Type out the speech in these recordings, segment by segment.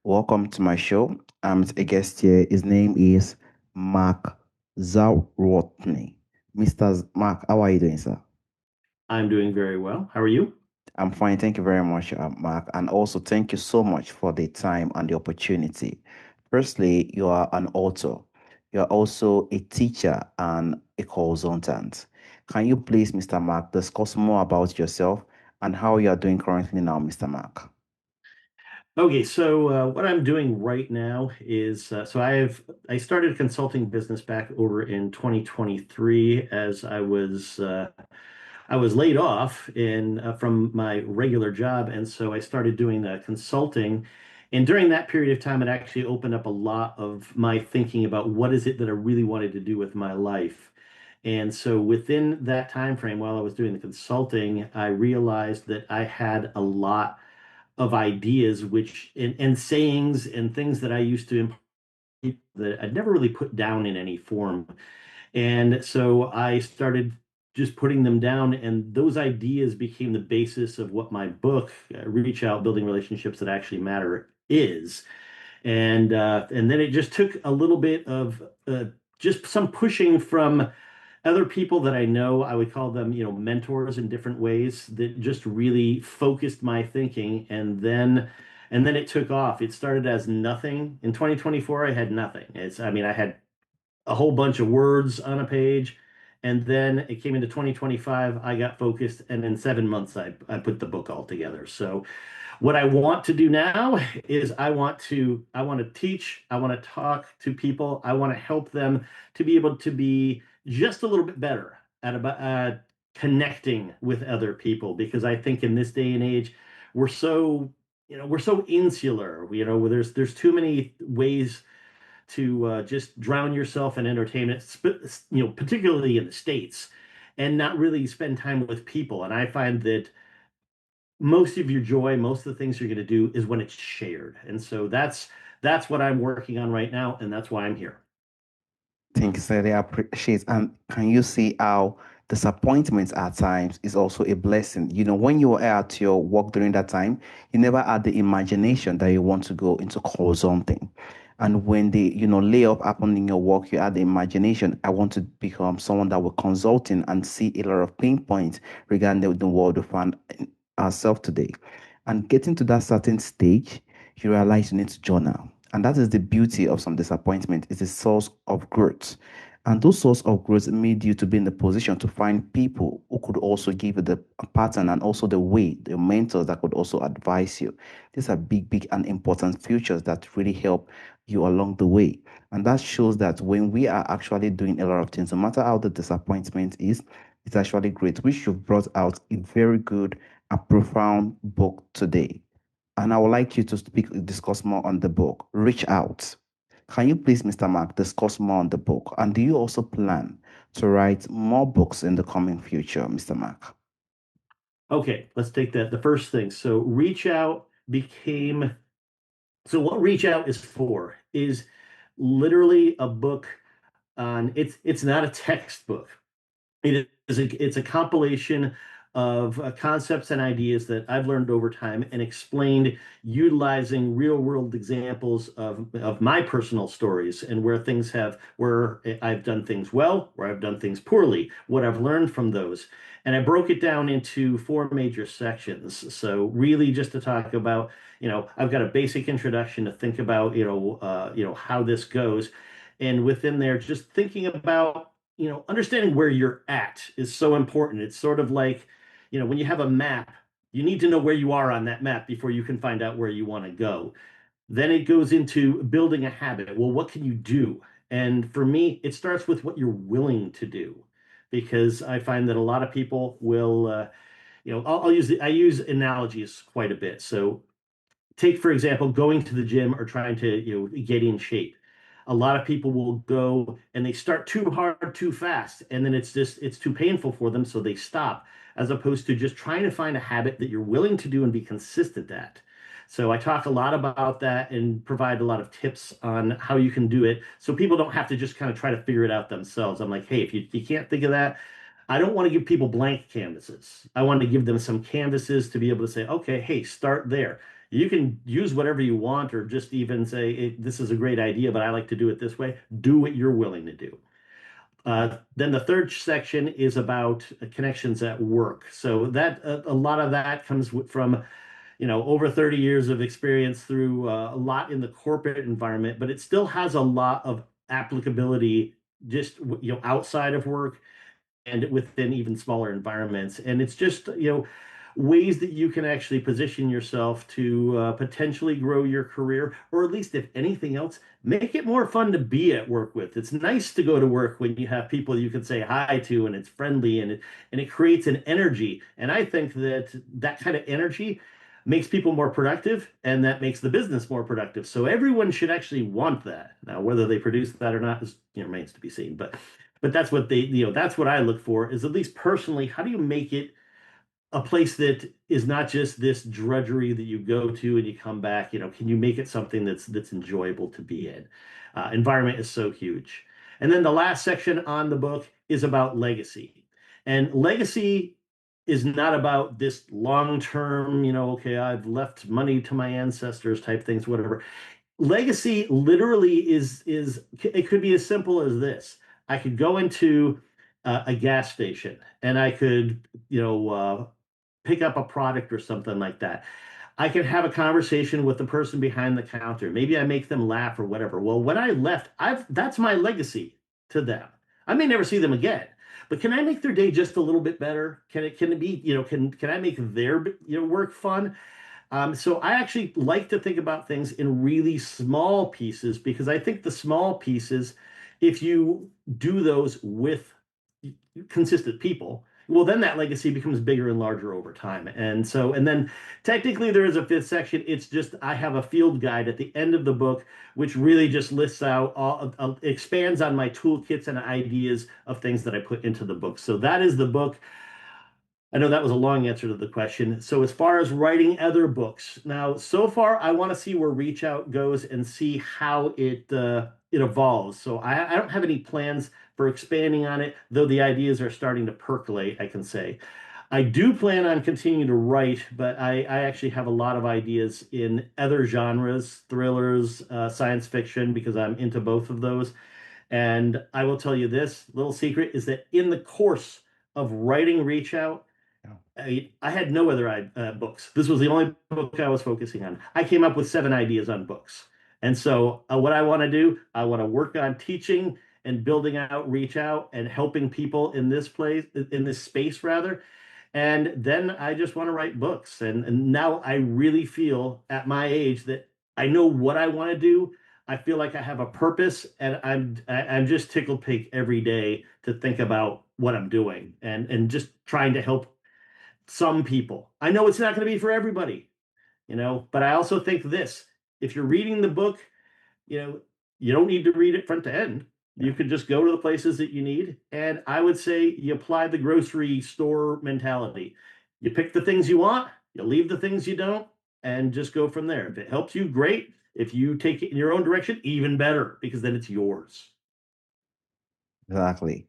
Welcome to my show. I'm a guest here. His name is Marc Zawrotny. Mark, how are you doing, sir? I'm doing very well. How are you? I'm fine. Thank you very much, Mark. And also, thank you so much for the time and the opportunity. Firstly, you are an author. You are also a teacher and a consultant. Can you please, Mr. Mark, discuss more about yourself and how you are doing currently now, Mr. Mark? Okay, so what I'm doing right now is I started a consulting business back over in 2023 as I was laid off in from my regular job, and so I started doing consulting. And during that period of time, it actually opened up a lot of my thinking about what is it that I really wanted to do with my life. And so within that time frame, while I was doing the consulting, I realized that I had a lot of ideas and sayings and things that I used to impart that I'd never really put down in any form. And so I started just putting them down, and those ideas became the basis of what my book, Reach Out, Building Relationships That Actually Matter, is. And then it just took a little bit of just some pushing from other people that I know. I would call them, mentors in different ways that just really focused my thinking. And then it took off. It started as nothing. In 2024, I had nothing. I had a whole bunch of words on a page. And then it came into 2025, I got focused, and in 7 months, I put the book all together. So what I want to do now is I want to teach, I want to talk to people, I want to help them to be able to be just a little bit better at about connecting with other people, because I think in this day and age we're so we're so insular. Where there's too many ways to just drown yourself in entertainment, particularly in the States, and not really spend time with people. And I find that most of your joy, most of the things you're going to do is when it's shared. And so that's what I'm working on right now, and that's why I'm here. Thank you, sir. I appreciate. And can you see how disappointment at times is also a blessing? When you were at your work during that time, you never had the imagination that you want to go into call something. And when the, layoff happened in your work, you had the imagination, I want to become someone that will consulting and see a lot of pain points regarding the world we find ourselves today. And getting to that certain stage, you realize you need to journal. And that is the beauty of some disappointment. It's a source of growth. And those source of growth made you to be in the position to find people who could also give you the pattern and also the way, the mentors that could also advise you. These are big, big and important futures that really help you along the way. And that shows that when we are actually doing a lot of things, no matter how the disappointment is, it's actually great, which you've brought out a very good and profound book today. And I would like you to discuss more on the book. Reach out. Can you please, Mr. Mark, discuss more on the book? And do you also plan to write more books in the coming future, Mr. Mark? Okay, let's take that. The first thing. So reach out became so what reach out is for is literally a book on it's not a textbook. It's a compilation of concepts and ideas that I've learned over time and explained utilizing real world examples of my personal stories and where I've done things well, where I've done things poorly, what I've learned from those. And I broke it down into four major sections. So really just to talk about, I've got a basic introduction to think about, how this goes. And within there, just thinking about understanding where you're at is so important. It's sort of like, when you have a map, you need to know where you are on that map before you can find out where you want to go. Then it goes into building a habit. Well, what can you do? And for me, it starts with what you're willing to do, because I find that a lot of people will, I use analogies quite a bit. So take, for example, going to the gym or trying to, get in shape. A lot of people will go and they start too hard too fast, and then it's too painful for them, so they stop, as opposed to just trying to find a habit that you're willing to do and be consistent at. So I talk a lot about that and provide a lot of tips on how you can do it so people don't have to just kind of try to figure it out themselves. I'm like, hey, if you can't think of that, I don't want to give people blank canvases. I want to give them some canvases to be able to say, okay, hey, start there. You can use whatever you want, or just even say, this is a great idea, but I like to do it this way. Do what you're willing to do. Then the third section is about connections at work. So that a lot of that comes from, over 30 years of experience through a lot in the corporate environment, but it still has a lot of applicability just outside of work and within even smaller environments. And it's just, ways that you can actually position yourself to potentially grow your career, or at least, if anything else, make it more fun to be at work with. It's nice to go to work when you have people you can say hi to, and it's friendly, and it creates an energy. And I think that that kind of energy makes people more productive, and that makes the business more productive. So everyone should actually want that. Now, whether they produce that or not is, remains to be seen. But that's what that's what I look for, is at least personally, how do you make it a place that is not just this drudgery that you go to and you come back? Can you make it something that's enjoyable to be in? Environment is so huge. And then the last section on the book is about legacy. And legacy is not about this long-term, okay, I've left money to my ancestors type things, whatever. Legacy literally is it could be as simple as this. I could go into a gas station and I could, pick up a product or something like that. I can have a conversation with the person behind the counter. Maybe I make them laugh or whatever. Well, when I left, I've that's my legacy to them. I may never see them again, but can I make their day just a little bit better? Can it be, can I make their work fun? So I actually like to think about things in really small pieces, because I think the small pieces, if you do those with consistent people, well, then that legacy becomes bigger and larger over time. And then technically there is a fifth section. It's just, I have a field guide at the end of the book, which really just lists out expands on my toolkits and ideas of things that I put into the book. So that is the book. I know that was a long answer to the question. So as far as writing other books, now so far I want to see where Reach Out goes and see how it evolves. So I don't have any plans for expanding on it, though the ideas are starting to percolate, I can say. I do plan on continuing to write, but I actually have a lot of ideas in other genres, thrillers, science fiction, because I'm into both of those. And I will tell you this little secret is that in the course of writing Reach Out, Yeah. I had no other books. This was the only book I was focusing on. I came up with 7 ideas on books. And so, what I want to do, I want to work on teaching and building out Reach Out and helping people in this place, in this space rather. And then I just want to write books. And now I really feel at my age that I know what I want to do. I feel like I have a purpose, and I'm just tickled pink every day to think about what I'm doing, and just trying to help some people. I know it's not going to be for everybody, but I also think this: if you're reading the book, you know, you don't need to read it front to end. You Yeah. could just go to the places that you need. And I would say you apply the grocery store mentality. You pick the things you want, you leave the things you don't, and just go from there. If it helps you, great. If you take it in your own direction, even better, because then it's yours. Exactly.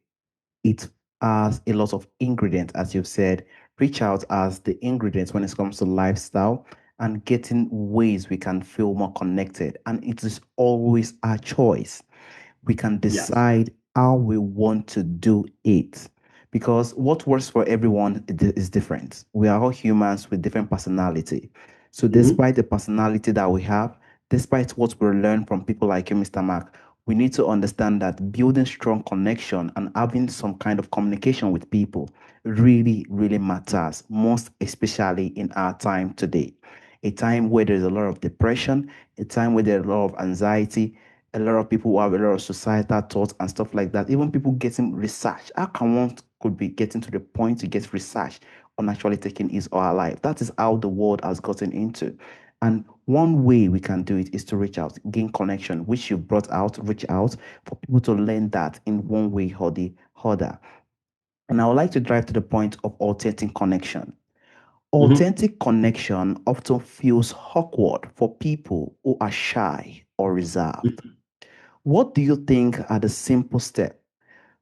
It has a lot of ingredients, as you've said. Reach out as the ingredients when it comes to lifestyle and getting ways we can feel more connected. And it is always our choice. We can Yes. decide how we want to do it, because what works for everyone is different. We are all humans with different personality. So Hmm. despite the personality that we have, despite what we learn from people like you, Mr. Mark, we need to understand that building strong connection and having some kind of communication with people really, really matters, most especially in our time today. A time where there's a lot of depression, a time where there's a lot of anxiety, a lot of people who have a lot of societal thoughts and stuff like that. Even people getting research. How can one could be getting to the point to get research on actually taking his or her life? That is how the world has gotten into. And one way we can do it is to reach out, gain connection, which you brought out, reach out for people to learn that in one way or the other. And I would like to drive to the point of authentic connection. Hmm. Authentic connection often feels awkward for people who are shy or reserved. What do you think are the simple steps,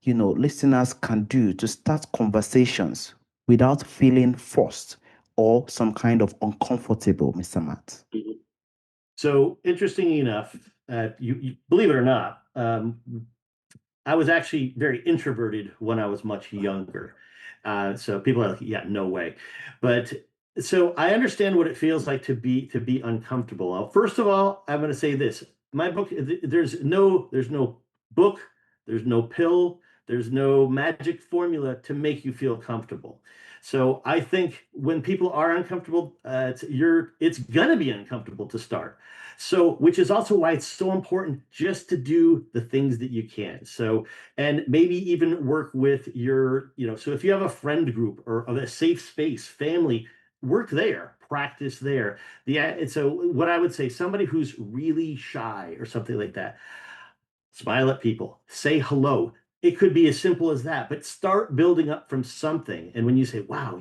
listeners can do to start conversations without feeling forced or some kind of uncomfortable, Mr. Matt? Mhm. So interesting enough, you believe it or not, I was actually very introverted when I was much younger. So people are like, yeah, no way. But so I understand what it feels like to be uncomfortable. First of all, I'm going to say this. My book, there's no book, there's no pill, there's no magic formula to make you feel comfortable. So I think when people are uncomfortable, it's gonna be uncomfortable to start. So, which is also why it's so important just to do the things that you can. So, and maybe even work with so if you have a friend group or a safe space, family, work there, practice there. And so what I would say, somebody who's really shy or something like that, smile at people, say hello. It could be as simple as that, but start building up from something. And when you say, wow,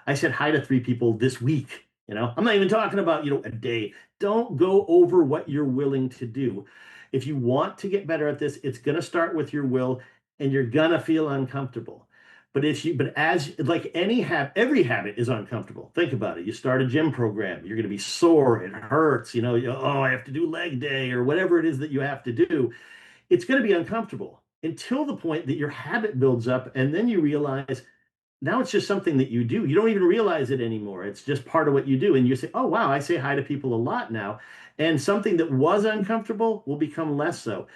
I said hi to 3 people this week, I'm not even talking about, a day. Don't go over what you're willing to do. If you want to get better at this, it's going to start with your will and you're going to feel uncomfortable. But as like every habit is uncomfortable. Think about it. You start a gym program, you're going to be sore, it hurts, oh, I have to do leg day or whatever it is that you have to do. It's going to be uncomfortable until the point that your habit builds up and then you realize now it's just something that you do. You don't even realize it anymore. It's just part of what you do. And you say, oh, wow, I say hi to people a lot now. And something that was uncomfortable will become less so.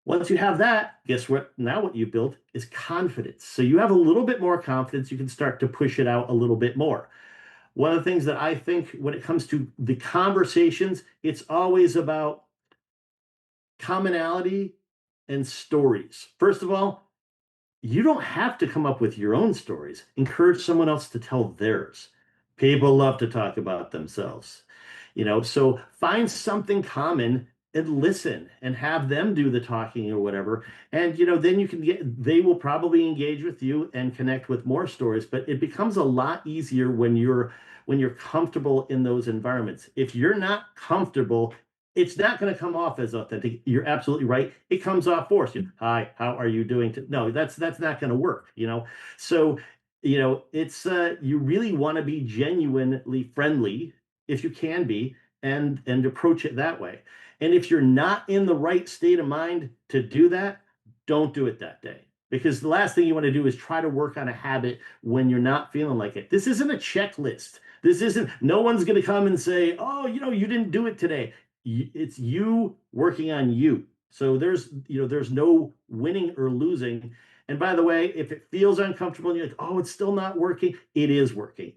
Once you have that, guess what? Now what you built is confidence. So you have a little bit more confidence. You can start to push it out a little bit more. One of the things that I think when it comes to the conversations, it's always about commonality and stories. First of all, you don't have to come up with your own stories. Encourage someone else to tell theirs. People love to talk about themselves, so find something common and listen and have them do the talking or whatever. And, then they will probably engage with you and connect with more stories, but it becomes a lot easier when you're comfortable in those environments. If you're not comfortable, it's not going to come off as authentic. You're absolutely right. It comes off forced. Hi, how are you doing? No, that's not going to work. So it's you really want to be genuinely friendly if you can be, and approach it that way. And if you're not in the right state of mind to do that, don't do it that day. Because the last thing you want to do is try to work on a habit when you're not feeling like it. This isn't a checklist. This isn't, no one's going to come and say, oh, you didn't do it today. It's you working on you. So there's no winning or losing. And by the way, if it feels uncomfortable and you're like, oh, it's still not working, it is working.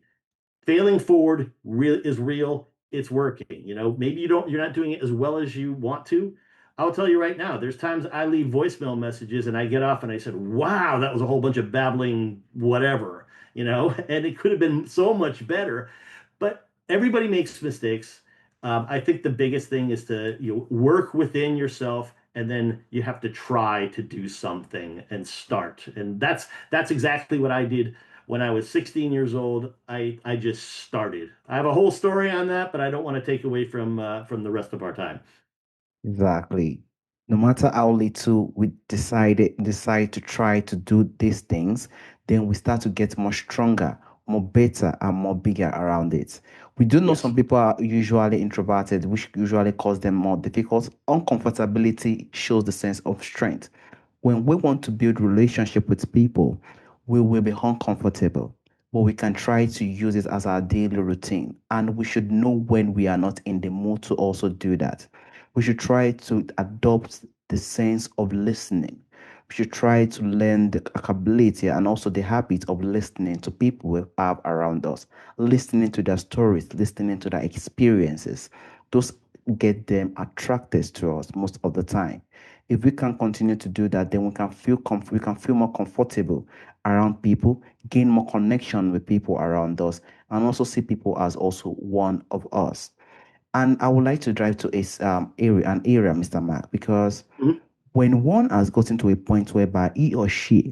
Failing forward is real. It's working. Maybe you're not doing it as well as you want to. I'll tell you right now, there's times I leave voicemail messages and I get off and I said, wow, that was a whole bunch of babbling, whatever, and it could have been so much better. But everybody makes mistakes. I think the biggest thing is to work within yourself, and then you have to try to do something and start. And that's exactly what I did when I was 16 years old. I just started. I have a whole story on that, but I don't want to take away from the rest of our time. Exactly. No matter how little we decide to try to do these things, then we start to get more stronger, more better, and more bigger around it. We do know some Yes. people are usually introverted, which usually cause them more difficult. Uncomfortability shows the sense of strength. When we want to build relationship with people, we will be uncomfortable, but we can try to use it as our daily routine. And we should know when we are not in the mood to also do that. We should try to adopt the sense of listening. We should try to learn the capability and also the habit of listening to people we have around us, listening to their stories, listening to their experiences. Those get them attracted to us most of the time. If we can continue to do that, then we can feel more comfortable around people, gain more connection with people around us, and also see people as also one of us. And I would like to drive to an area, Mr. Mark, because Mhm. when one has gotten to a point whereby he or she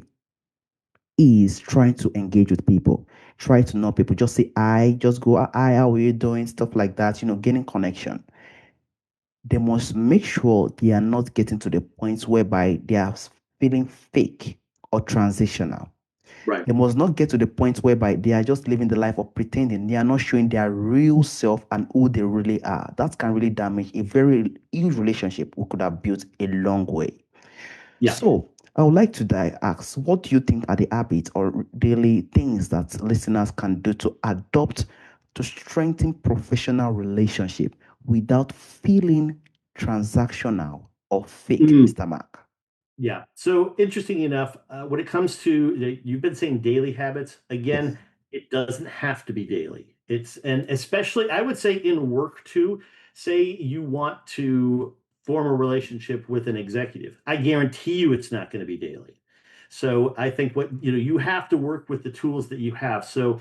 is trying to engage with people, try to know people, just say I, just go, hi, how are you doing? Stuff like that, gaining connection. They must make sure they are not getting to the point whereby they are feeling fake or transitional. Right. They must not get to the point whereby they are just living the life of pretending. They are not showing their real self and who they really are. That can really damage a very huge relationship we could have built a long way. Yeah. So, I would like to ask, what do you think are the habits or daily things that listeners can do to adopt to strengthen professional relationship without feeling transactional or fake, Mm. Mr. Mark? Yeah. So interesting enough, when it comes to you've been saying daily habits, Yes. again, it doesn't have to be daily. And especially I would say in work too, say you want to form a relationship with an executive. I guarantee you it's not going to be daily. So I think you have to work with the tools that you have. So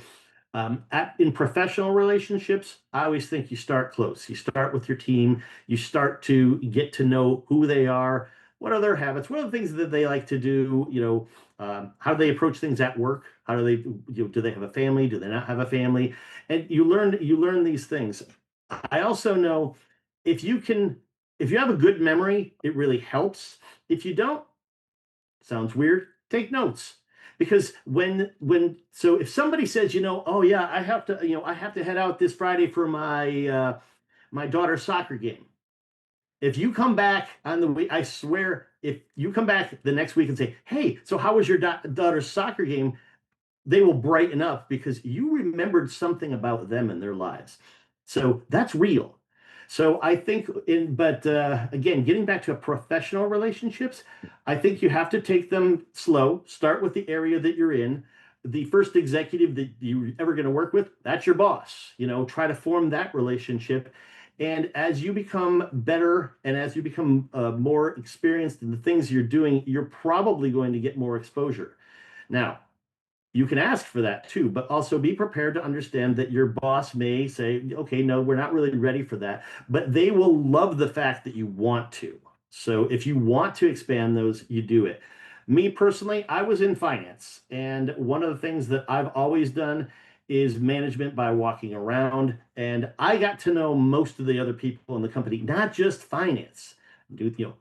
in professional relationships, I always think you start close. You start with your team. You start to get to know who they are. What are their habits? What are the things that they like to do? How do they approach things at work? How do they, do they have a family? Do they not have a family? And you learn these things. I also know if you can, if you have a good memory, it really helps. If you don't, sounds weird, take notes. Because so if somebody says, oh yeah, I have to head out this Friday for my daughter's soccer game. If you come back on the week, I swear, if you come back the next week and say, hey, so how was your daughter's soccer game? They will brighten up because you remembered something about them and their lives. So that's real. So I think but again, getting back to professional relationships, I think you have to take them slow. Start with the area that you're in. The first executive that you're ever going to work with, that's your boss. Try to form that relationship. And as you become better and as you become more experienced in the things you're doing, you're probably going to get more exposure. Now, you can ask for that too, but also be prepared to understand that your boss may say, okay, no, we're not really ready for that, but they will love the fact that you want to. So if you want to expand those, you do it. Me personally, I was in finance, and one of the things that I've always done is management by walking around, and I got to know most of the other people in the company, not just finance.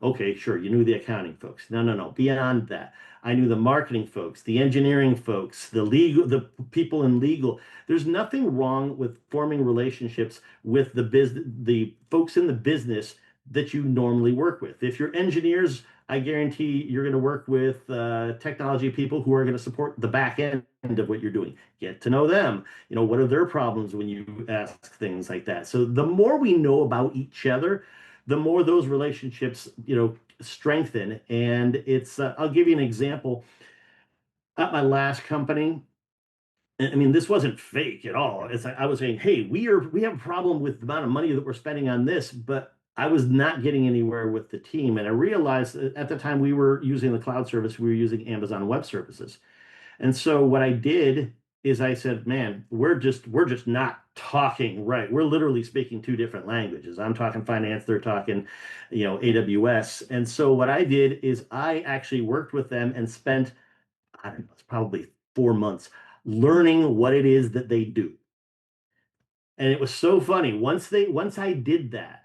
Okay, sure, you knew the accounting folks. No, no, no, beyond that. I knew the marketing folks, the engineering folks, the people in legal. There's nothing wrong with forming relationships with the folks in the business that you normally work with. If you're engineers, I guarantee you're going to work with technology people who are going to support the back end of what you're doing. Get to know them. What are their problems when you ask things like that? So the more we know about each other, the more those relationships, strengthen. And I'll give you an example. At my last company, I mean, this wasn't fake at all. It's like I was saying, hey, we have a problem with the amount of money that we're spending on this, but I was not getting anywhere with the team. And I realized that at the time we were using the cloud service, we were using Amazon Web Services. And so what I did is I said, man, we're just not talking right. We're literally speaking two different languages. I'm talking finance, they're talking, AWS. And so what I did is I actually worked with them and spent, I don't know, it's probably 4 months learning what it is that they do. And it was so funny. Once I did that,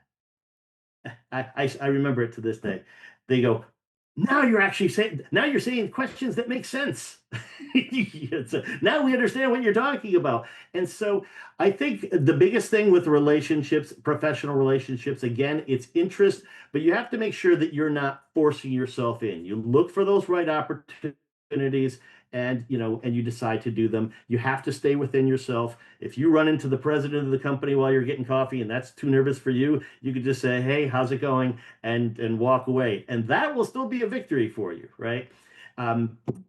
I remember it to this day. They go, now you're saying questions that make sense. Now we understand what you're talking about. And so I think the biggest thing with relationships, professional relationships, again, it's interest, but you have to make sure that you're not forcing yourself in. You look for those right opportunities and you decide to do them. You have to stay within yourself. If you run into the president of the company while you're getting coffee and that's too nervous for you, you could just say, hey, how's it going? And walk away. And that will still be a victory for you, right?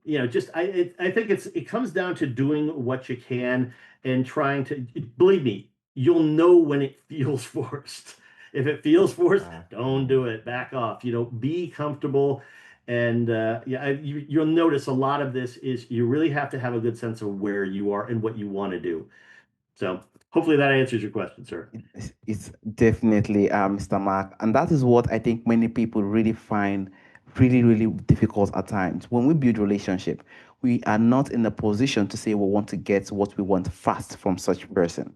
Just I think it comes down to doing what you can and trying to believe me, you'll know when it feels forced. If it feels forced, don't Exactly. do it. Back off. Be comfortable. And yeah, you'll notice a lot of this is you really have to have a good sense of where you are and what you want to do. So hopefully that answers your question, sir. It's definitely Mr. Mark, and that is what I think many people really find really, really difficult at times. When we build relationship, we are not in a position to say we want to get what we want fast from such person.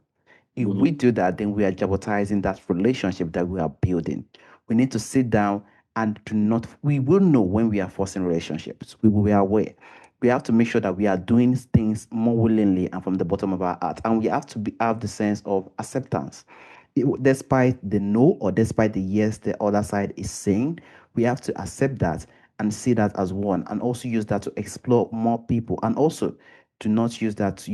If we Mhm. do that, then we are jeopardizing that relationship that we are building. We need to sit down and do not, we will know when we are forcing relationships. We will be aware. We have to make sure that we are doing things more willingly and from the bottom of our heart. And we have to have the sense of acceptance. Despite the no or despite the yes the other side is saying, we have to accept that and see that as one, and also use that to explore more people, and also to not use that,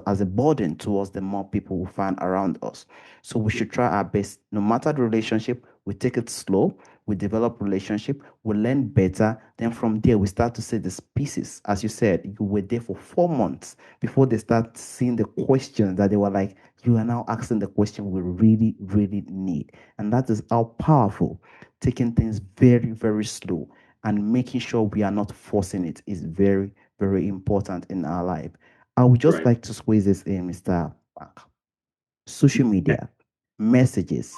as a burden towards the more people we find around us. So we should try our best, no matter the relationship, we take it slow, we develop relationship, we learn better. Then from there, we start to see these pieces. As you said, you were there for 4 months before they start seeing the questions that they were like, you are now asking the question we really, really need. And that is how powerful taking things very, very slow and making sure we are not forcing it is very, very important in our life. I would just Right. like to squeeze this in, Mr. Mark. Social media, messages,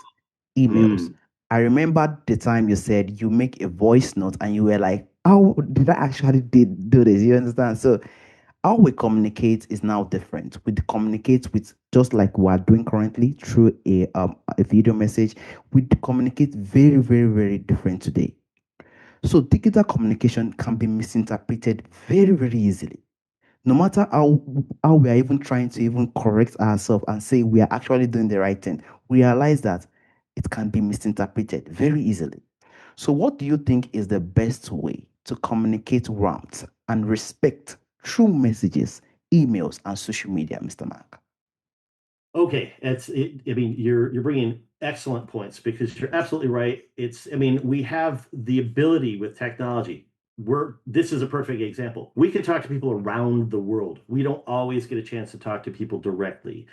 emails. Mm. I remember the time you said you make a voice note and you were like, "How did I actually did do this?" You understand? So how we communicate is now different. We communicate with, just like we are doing currently, through a video message. We communicate very, very, very different today. So digital communication can be misinterpreted very, very easily. No matter how we are even trying to even correct ourselves and say we are actually doing the right thing, we realize that it can be misinterpreted very easily. So what do you think is the best way to communicate warmth and respect through messages, emails, and social media, Mr. Mark? Okay, I mean, you're bringing excellent points because you're absolutely right. I mean, we have the ability with technology. This is a perfect example. We can talk to people around the world. We don't always get a chance to talk to people directly.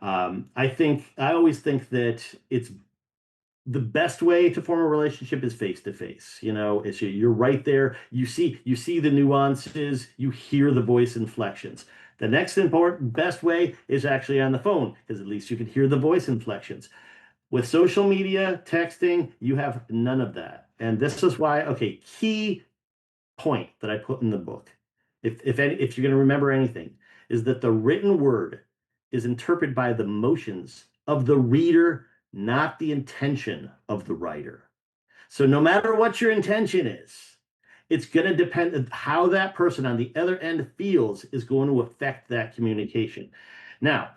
I always think that it's the best way to form a relationship is face to face. You're right there. You see the nuances, you hear the voice inflections. The next important best way is actually on the phone because at least you can hear the voice inflections. With social media, texting, you have none of that. And this is why, okay, key point that I put in the book, if you're going to remember anything, is that the written word is interpreted by the motions of the reader, not the intention of the writer. So no matter what your intention is, it's going to depend on how that person on the other end feels is going to affect that communication. Now,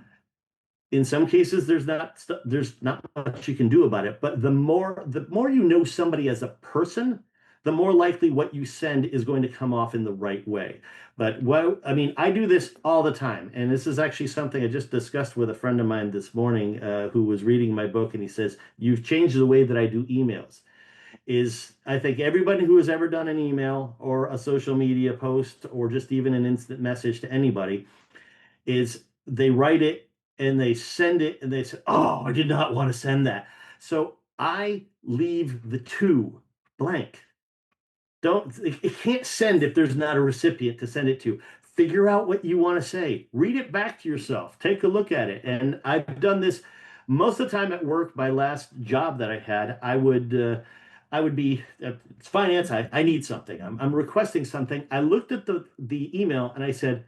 in some cases there's not much you can do about it, but the more you know somebody as a person, the more likely what you send is going to come off in the right way. But what I mean, I do this all the time, and this is actually something I just discussed with a friend of mine this morning, who was reading my book, and he says, you've changed the way that I do emails. Is I think everybody who has ever done an email or a social media post or just even an instant message to anybody is they write it and they send it and they say, "Oh, I did not want to send that." So I leave the two blank. Don't it can't send if there's not a recipient to send it to. Figure out what you want to say. Read it back to yourself. Take a look at it. And I've done this most of the time at work. My last job that I had, I would be it's finance. I need something. I'm requesting something. I looked at the email and I said,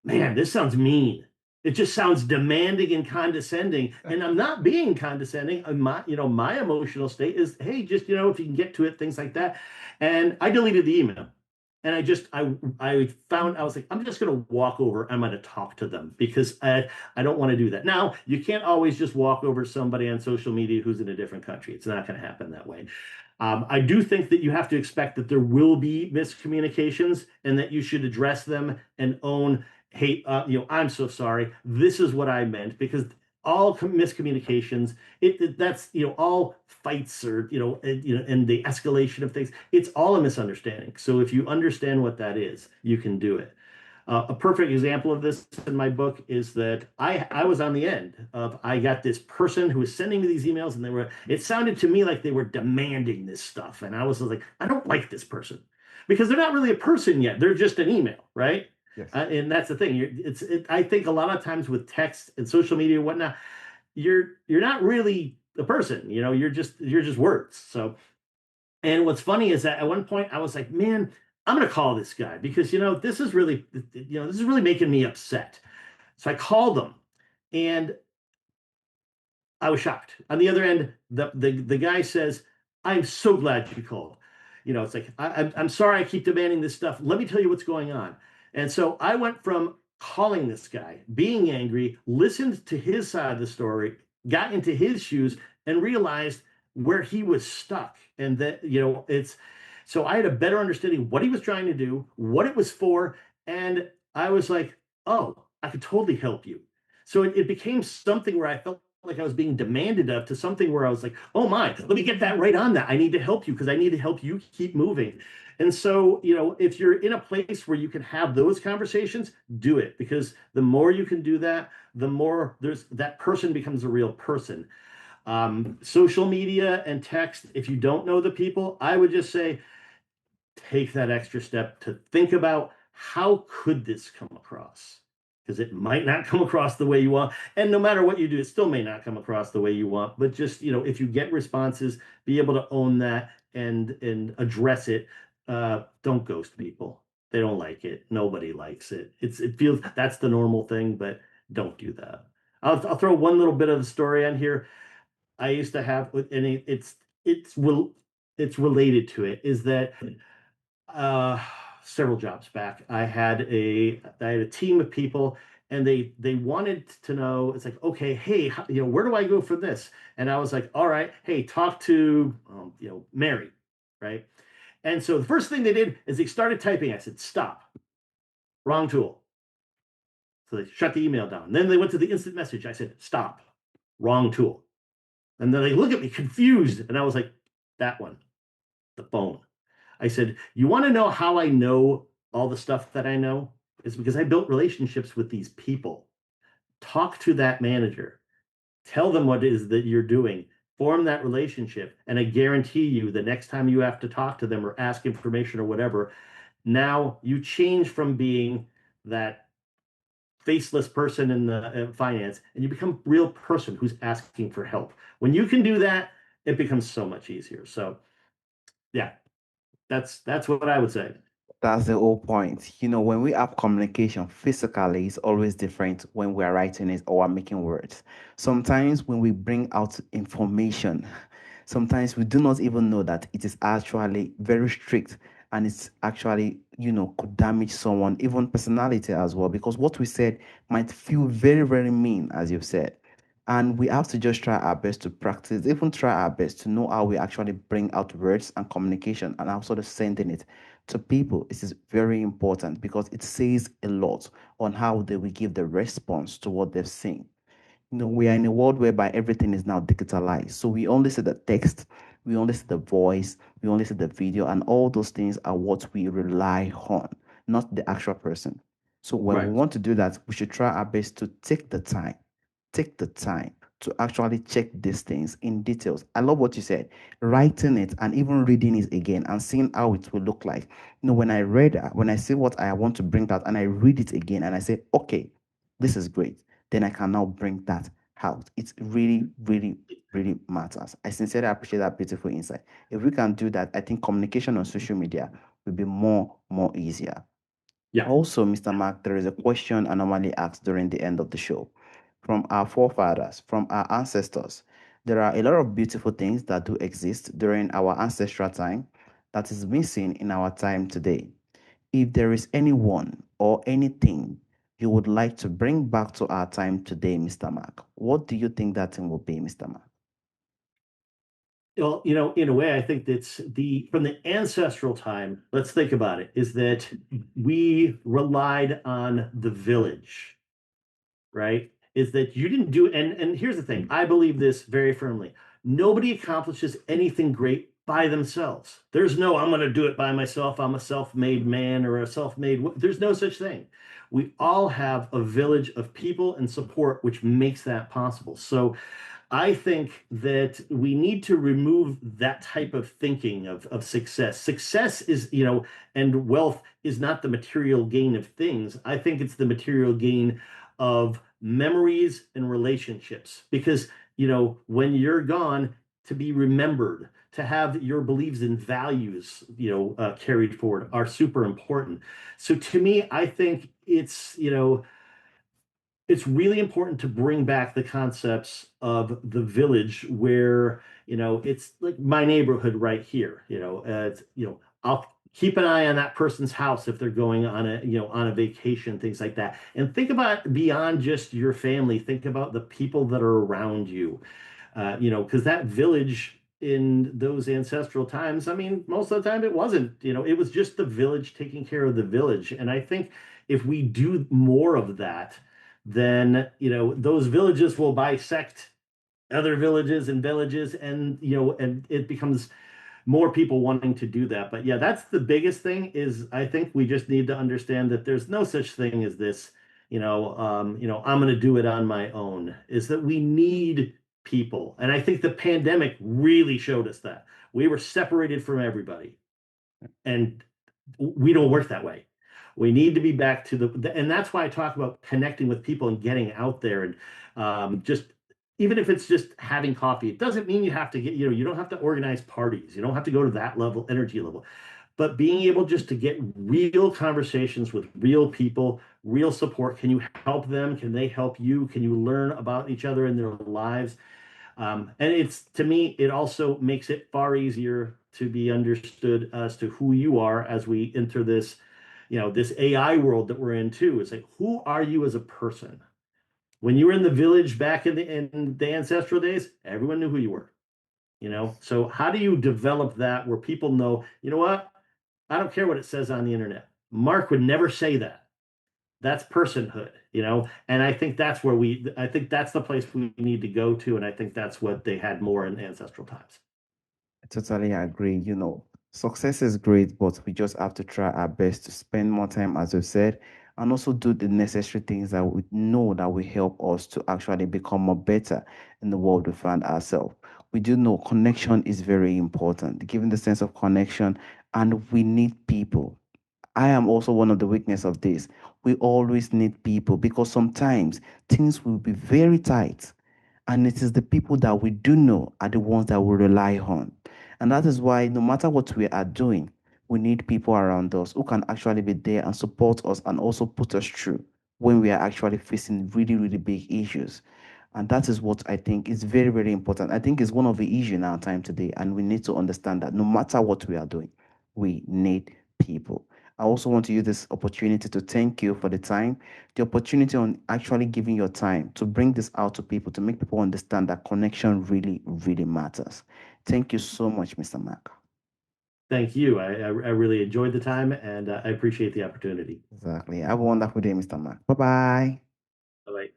man, this sounds mean. It just sounds demanding and condescending. And I'm not being condescending. My emotional state is, hey, just if you can get to it, things like that. And I deleted the email. And I was like, I'm just gonna walk over, I'm gonna talk to them because I don't want to do that. Now, you can't always just walk over somebody on social media who's in a different country. It's not gonna happen that way. I do think that you have to expect that there will be miscommunications and that you should address them and own, hey, I'm so sorry. This is what I meant because all miscommunications, that's all fights or and the escalation of things. It's all a misunderstanding. So if you understand what that is, you can do it. A perfect example of this in my book is that I was on the end of I got this person who was sending me these emails and it sounded to me like they were demanding this stuff. And I was like, I don't like this person because they're not really a person yet. They're just an email, right? Yes. And that's the thing. I think a lot of times with text and social media and whatnot, you're not really a person. You're just words. So and what's funny is that at one point I was like, man, I'm going to call this guy because, this is really making me upset. So I called him and I was shocked. On the other end, the guy says, I'm so glad you called. It's like, I'm sorry I keep demanding this stuff. Let me tell you what's going on. And so I went from calling this guy, being angry, listened to his side of the story, got into his shoes, and realized where he was stuck. And that, it's so I had a better understanding what he was trying to do, what it was for. And I was like, oh, I could totally help you. So it became something where I felt like I was being demanded of to something where I was like, oh my, let me get that right on that. I need to help you because I need to help you keep moving. And so, if you're in a place where you can have those conversations, do it because the more you can do that, the more there's that person becomes a real person. Social media and text, if you don't know the people, I would just say take that extra step to think about how could this come across? Because it might not come across the way you want. And no matter what you do, it still may not come across the way you want. But just, if you get responses, be able to own that and address it. Don't ghost people. They don't like it. Nobody likes it. It feels that's the normal thing, but don't do that. I'll throw one little bit of the story on here. I used to have, and it's it's related to it, is that uh, several jobs back, I had a team of people, and they wanted to know. It's like, okay, hey, where do I go for this? And I was like, all right, hey, talk to Mary, right? And so the first thing they did is they started typing. I said, stop, wrong tool. So they shut the email down. Then they went to the instant message. I said, stop, wrong tool. And then they look at me confused, and I was like, that one, the phone. I said, you want to know how I know all the stuff that I know? It's because I built relationships with these people. Talk to that manager, tell them what it is that you're doing, form that relationship. And I guarantee you, the next time you have to talk to them or ask information or whatever, now you change from being that faceless person in the finance and you become a real person who's asking for help. When you can do that, it becomes so much easier. So, yeah, that's what I would say. That's the whole point. When we have communication physically, it's always different when we are writing it or making words. Sometimes when we bring out information, sometimes we do not even know that it is actually very strict and it's actually, could damage someone, even personality as well, because what we said might feel very, very mean, as you've said. And we have to just try our best to practice, even try our best to know how we actually bring out words and communication and how sort of sending it to people. This is very important because it says a lot on how they will give the response to what they've seen. We are in a world whereby everything is now digitalized. So we only see the text, we only see the voice, we only see the video, and all those things are what we rely on, not the actual person. So when we Right. want to do that, we should try our best to take the time to actually check these things in details. I love what you said, writing it and even reading it again and seeing how it will look like. When I see what I want to bring out and I read it again and I say, okay, this is great, then I can now bring that out. It really, really, really matters. I sincerely appreciate that beautiful insight. If we can do that, I think communication on social media will be more easier. Yeah. Also, Mr. Mark, there is a question I normally ask during the end of the show. From our forefathers, from our ancestors, there are a lot of beautiful things that do exist during our ancestral time that is missing in our time today. If there is anyone or anything you would like to bring back to our time today, Mr. Mark, what do you think that thing will be, Mr. Mark? Well, in a way, I think that's the from the ancestral time. Let's think about it, is that we relied on the village, right? Is that you didn't do, and here's the thing, I believe this very firmly. Nobody accomplishes anything great by themselves. There's no, I'm going to do it by myself. I'm a self-made man or a self-made, there's no such thing. We all have a village of people and support, which makes that possible. So I think that we need to remove that type of thinking of success. Success is, and wealth is not the material gain of things. I think it's the material gain of memories and relationships. Because, when you're gone, to be remembered, to have your beliefs and values, carried forward are super important. So to me, I think it's really important to bring back the concepts of the village where it's like my neighborhood right here. I'll keep an eye on that person's house if they're going on a vacation, things like that. And think about beyond just your family. Think about the people that are around you. Because that village in those ancestral times, I mean, most of the time it wasn't, it was just the village taking care of the village. And I think if we do more of that, then, those villages will bisect other villages, and it becomes more people wanting to do that. But yeah, that's the biggest thing is I think we just need to understand that there's no such thing as this, I'm going to do it on my own, is that we need people. And I think the pandemic really showed us that. We were separated from everybody, and we don't work that way. We need to be back to and that's why I talk about connecting with people and getting out there and just even if it's just having coffee, it doesn't mean you have to you don't have to organize parties. You don't have to go to that level, energy level, but being able just to get real conversations with real people, real support. Can you help them? Can they help you? Can you learn about each other in their lives? And it's to me, it also makes it far easier to be understood as to who you are as we enter this, this AI world that we're in too. It's like, who are you as a person? When you were in the village back in the ancestral days, everyone knew who you were, So how do you develop that where people know, you know what? I don't care what it says on the internet. Mark would never say that. That's personhood, and I think that's the place we need to go to, and I think that's what they had more in ancestral times. I totally agree. Success is great, but we just have to try our best to spend more time, as you said, and also do the necessary things that we know that will help us to actually become more better in the world we find ourselves. We do know connection is very important, given the sense of connection, and we need people. I am also one of the weakness of this. We always need people because sometimes things will be very tight, and it is the people that we do know are the ones that we rely on. And that is why no matter what we are doing, we need people around us who can actually be there and support us and also put us through when we are actually facing really, really big issues. And that is what I think is very, very important. I think it's one of the issues in our time today. And we need to understand that no matter what we are doing, we need people. I also want to use this opportunity to thank you for the opportunity on actually giving your time to bring this out to people, to make people understand that connection really, really matters. Thank you so much, Mr. Mark. Thank you. I really enjoyed the time, and I appreciate the opportunity. Exactly. Have a wonderful day, Mr. Mark. Bye bye. Bye bye.